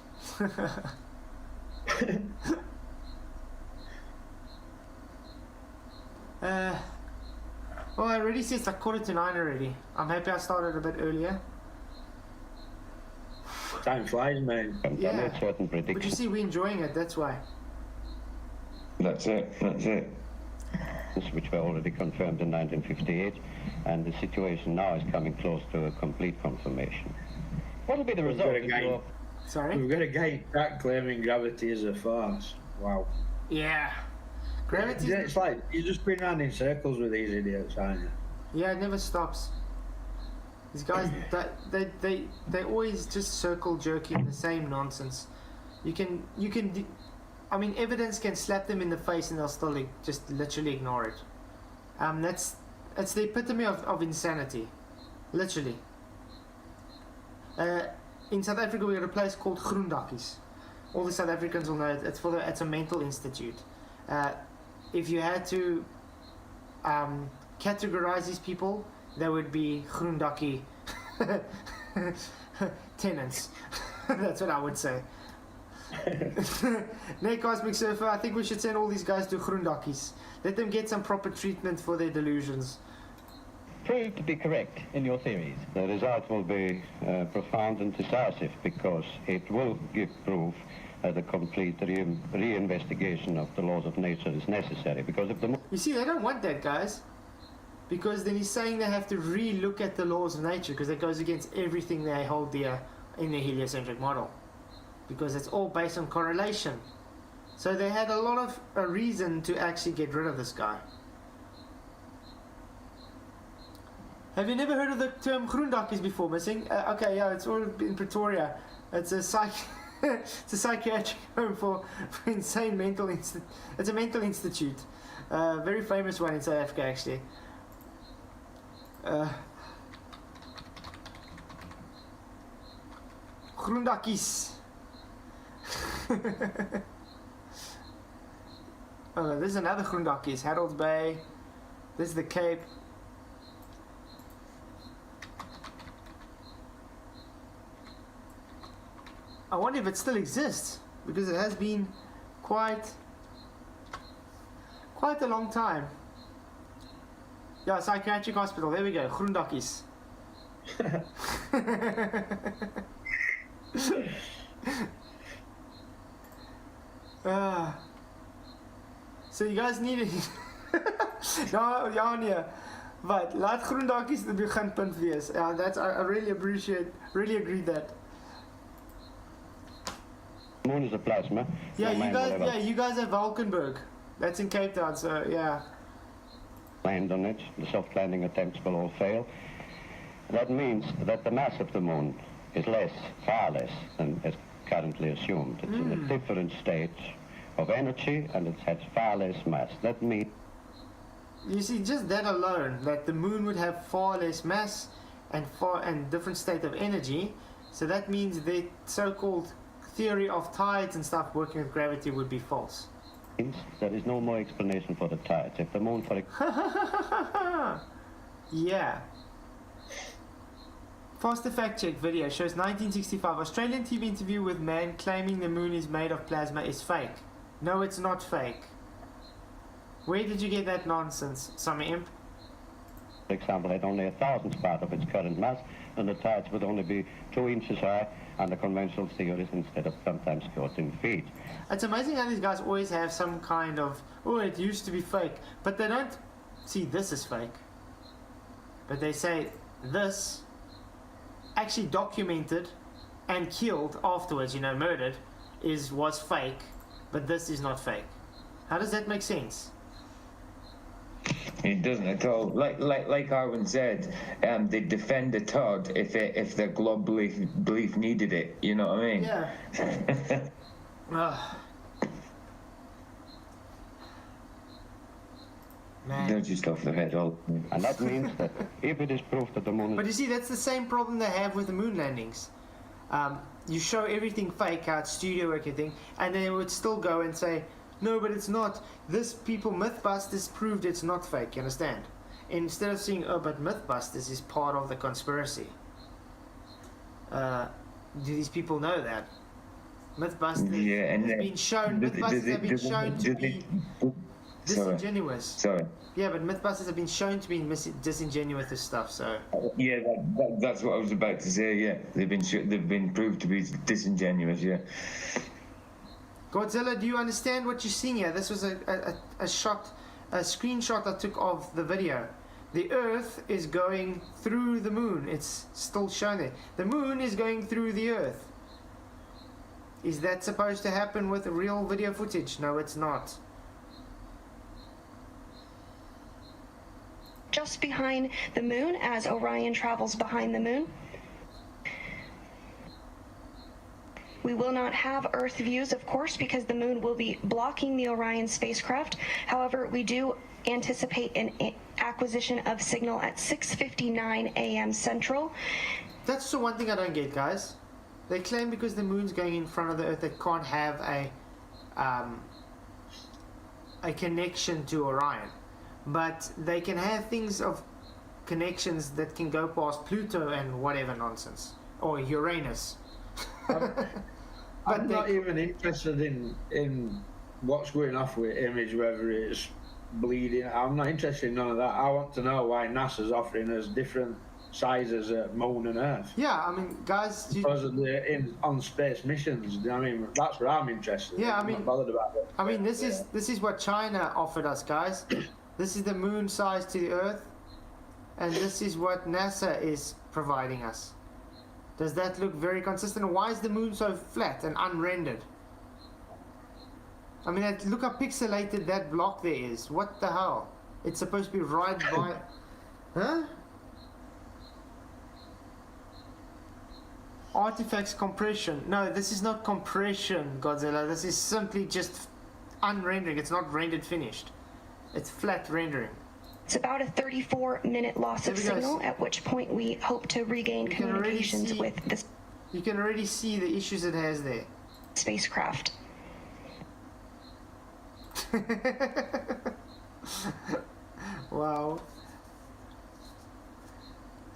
Well, I already said it's like 8:45 already. I'm happy I started a bit earlier. Time flies, man. Yeah. I made certain But you predictions, see, we're enjoying it, that's why. That's it. which were already confirmed in 1958, and the situation now is coming close to a complete confirmation. What will be the result of your... Sorry? We've got a guy back claiming gravity is a farce. Wow. Yeah. Gravity. Yeah, it's like you're just been around in circles with these idiots, aren't you? Yeah, it never stops. These guys, they always just circle jerking the same nonsense. I mean, evidence can slap them in the face and they'll still just literally ignore it. That's the epitome of insanity, literally. In South Africa, we got a place called Groendakkies. All the South Africans will know it. It's a mental institute. If you had to categorize these people, they would be Groendakkie tenants. That's what I would say. Nick Cosmic Surfer, I think we should send all these guys to Groendakkies. Let them get some proper treatment for their delusions. Proved to be correct in your theories. The result will be profound and decisive, because it will give proof that a complete re-investigation of the laws of nature is necessary. Because if the You see, they don't want that, guys. Because then he's saying they have to re-look at the laws of nature, because it goes against everything they hold dear in the heliocentric model. Because it's all based on correlation. So they had a lot of a reason to actually get rid of this guy. Have you never heard of the term Groendakkies before, Missing? Okay, yeah, it's all in Pretoria. It's a it's a psychiatric home for insane mental It's a mental institute. Very famous one in South Africa, actually. Groendakkies. Oh, there's another Groendakkies. Harold's Bay. This is the Cape. I wonder if it still exists, because it has been quite a long time. Yeah, psychiatric hospital. There we go. Groendakkies. So you guys need it. Ja nee. Wat? Laat Groendakkies die beginpunt wees. Ja, that's I really agree that. moon is a plasma, Yeah, no man will ever you guys have Valkenburg. That's in Cape Town, so yeah. land on it. The soft landing attempts will all fail. That means that the mass of the moon is less, far less than is currently assumed. It's in a different state of energy, and it has far less mass. That means You see, just that alone, that the moon would have far less mass and different state of energy. So that means the so-called theory of tides and stuff working with gravity would be false. there is no more explanation for the tides. If the moon, for Yeah. Faster fact check video shows 1965 Australian TV interview with man claiming the moon is made of plasma is fake. No, it's not fake. Where did you get that nonsense, Summer Imp? example, had only 1,000th part of its current mass, and the tides would only be 2 inches high under conventional theories instead of sometimes 14 feet. It's amazing how these guys always have some kind of, oh, it used to be fake, but they don't see this is fake. But they say this actually documented and killed afterwards, murdered, was fake, but this is not fake. How does that make sense? It doesn't at all. Like Arwen said, they defend the turd if their glob belief needed it. You know what I mean? Yeah. Man. They're just off their head all. And that means that if it is proof that the moon But is... you see, that's the same problem they have with the moon landings. You show everything fake out, studio work, everything, and they would still go and say, no, but it's not. This people, Mythbusters, proved it's not fake, you understand? Instead of saying, oh, but Mythbusters is part of the conspiracy. Do these people know that? Mythbusters have been shown, Mythbusters have been shown to be disingenuous. Sorry. Yeah, but Mythbusters have been shown to be disingenuous with stuff, so... Yeah, that's what I was about to say. Yeah, they've been proved to be disingenuous. Yeah. Godzilla, do you understand what you're seeing here? This was a screenshot I took of the video. The Earth is going through the moon. It's still showing there. The moon is going through the Earth. Is that supposed to happen with real video footage? No, it's not. Just behind the moon as Orion travels behind the moon. We will not have Earth views, of course, because the moon will be blocking the Orion spacecraft. However, we do anticipate an acquisition of signal at 6:59 a.m. Central. That's the one thing I don't get, guys. They claim because the moon's going in front of the Earth, they can't have a connection to Orion. But they can have things of connections that can go past Pluto and whatever nonsense. Or Uranus. I'm not even interested in what's going off with image, whether it's bleeding. I'm not interested in none of that. I want to know why NASA's offering us different sizes at Moon and Earth. Yeah, I mean, guys... Because of the on-space missions, you know what I mean? That's where I'm interested. Yeah, I'm not bothered about it. I mean, this is what China offered us, guys. This is the moon size to the Earth. And this is what NASA is providing us. Does that look very consistent? Why is the moon so flat and unrendered? I mean, look how pixelated that block there is. What the hell? It's supposed to be right by... Huh? Artifacts compression. No, this is not compression, Godzilla. This is simply just unrendering. It's not rendered finished. It's flat rendering. It's about a 34-minute loss of signal, at which point we hope to regain communications with the... You can already see the issues it has there. Spacecraft. Wow.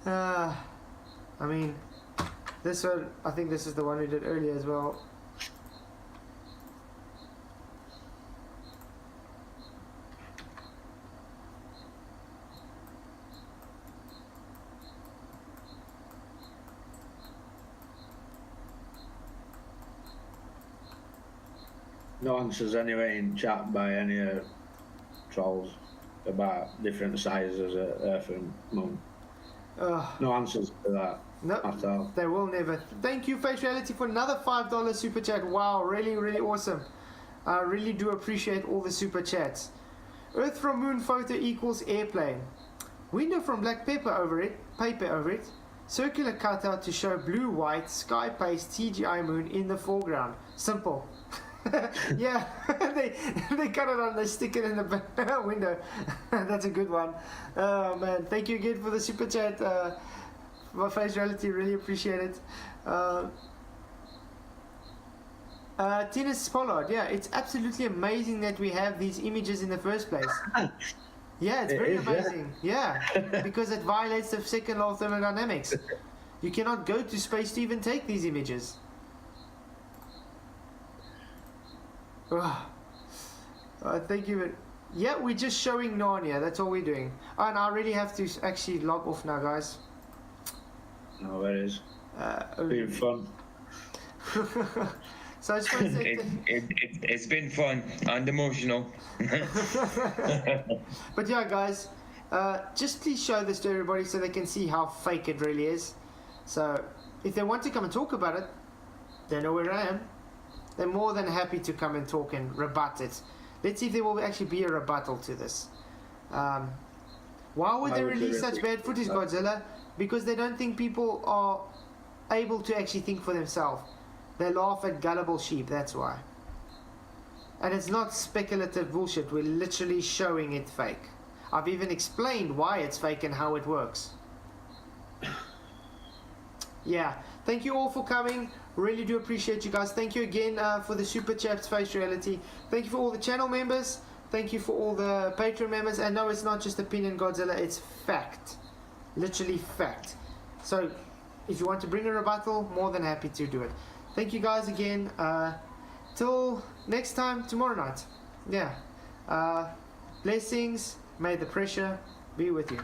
I mean, this one, I think this is the one we did earlier as well. No answers anyway in chat by any trolls about different sizes of Earth and Moon. No answers to that at all. They will never. Thank you, Face Reality, for another $5 super chat. Wow, really, really awesome. I really do appreciate all the super chats. Earth from Moon photo equals airplane. Window from black paper over it. Circular cutout to show blue, white, sky paste, TGI moon in the foreground. Simple. Yeah, they cut it on, they stick it in the window. That's a good one. Oh man, thank you again for the super chat. My Face Reality, really appreciate it. Tennis Pollard, yeah, it's absolutely amazing that we have these images in the first place. Yeah, it's very amazing. Yeah, because it violates the second law of thermodynamics. You cannot go to space to even take these images. Thank you. Yeah, we're just showing Narnia. That's all we're doing. Oh, and I really have to actually log off now, guys. No, it is. Been fun. So I just want to say it's been fun and emotional. But yeah, guys, just please show this to everybody so they can see how fake it really is. So if they want to come and talk about it, they know where I am. They're more than happy to come and talk and rebut it. Let's see if there will actually be a rebuttal to this. Why would they release such bad footage, Godzilla? Because they don't think people are able to actually think for themselves. They laugh at gullible sheep, that's why. And it's not speculative bullshit. We're literally showing it fake. I've even explained why it's fake and how it works. Yeah, thank you all for coming. Really do appreciate you guys. Thank you again for the super chats, Face Reality. Thank you for all the channel members. Thank you for all the Patreon members. And no, it's not just opinion Godzilla, it's fact. Literally fact. So if you want to bring a rebuttal, more than happy to do it. Thank you guys again. Till next time, tomorrow night. Yeah. Blessings. May the pressure be with you.